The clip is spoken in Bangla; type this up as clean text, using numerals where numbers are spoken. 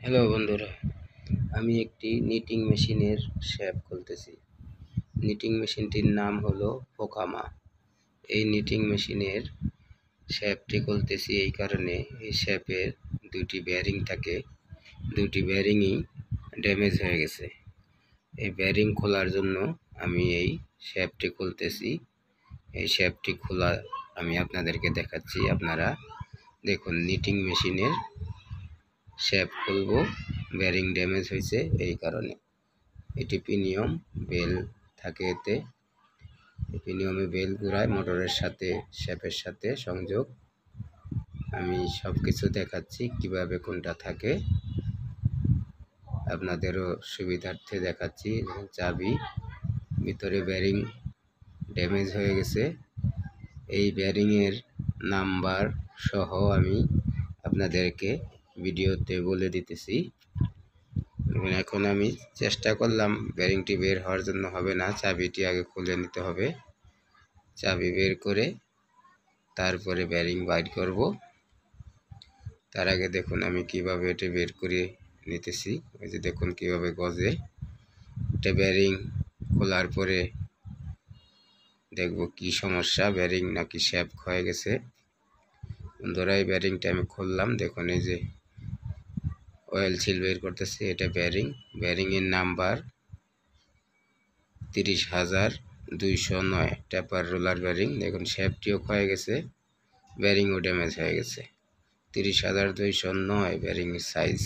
হ্যালো বন্ধুরা, আমি একটি নিটিং মেশিনের শ্যাপ খুলতেছি। নিটিং মেশিনটির নাম হলো পোকামা। এই নিটিং মেশিনের শ্যাপটি খুলতেছি এই কারণে, এই শ্যাপের দুটি বেয়ারিং থাকে, দুটি বেয়ারিংই ড্যামেজ হয়ে গেছে। এই বেয়ারিং খোলার জন্য আমি এই শ্যাপটি খুলতেছি। এই শ্যাপটি খোলা আমি আপনাদেরকে দেখাচ্ছি। আপনারা দেখুন, নিটিং মেশিনের শ্যাপ খুলব, বেয়ারিং ড্যামেজ হয়েছে এই কারণে। এটি পিনিয়ম বেল থাকে, এতে পিনিয়মে বেল ঘুরায় মোটরের সাথে শ্যাপের সাথে সংযোগ। আমি সব কিছু দেখাচ্ছি কিভাবে কোনটা থাকে, আপনাদেরও সুবিধার্থে দেখাচ্ছি। চাবি, ভিতরে বেয়ারিং ড্যামেজ হয়ে গেছে, এই বেয়ারিংয়ের নাম্বার সহ আমি আপনাদেরকে ভিডিওতে বলে দিতেছি। এখন আমি চেষ্টা করলাম, বেয়ারিংটি বের হওয়ার জন্য হবে না, চাবিটি আগে খুলে নিতে হবে। চাবি বের করে তারপরে বেয়ারিং বাইর করব। তার আগে দেখুন আমি কিভাবে এটা বের করে নিতেছি। ওই যে দেখুন কিভাবে গজে। এটা বেয়ারিং খোলার পরে দেখব কি সমস্যা, বেয়ারিং নাকি শ্যাপ ক্ষয়ে গেছে। বন্ধুরা, এই বেয়ারিংটা আমি খুললাম, দেখুন এই যে অয়েল সিল বের করতেছে। এটা বেয়ারিংয়ের নাম্বার 30,209 ট্যাপার রোলার বেয়ারিং। দেখুন শ্যাপটিও ক্ষয়ে গেছে, বেয়ারিংও ড্যামেজ হয়ে গেছে। 30,209 বেয়ারিংয়ের সাইজ।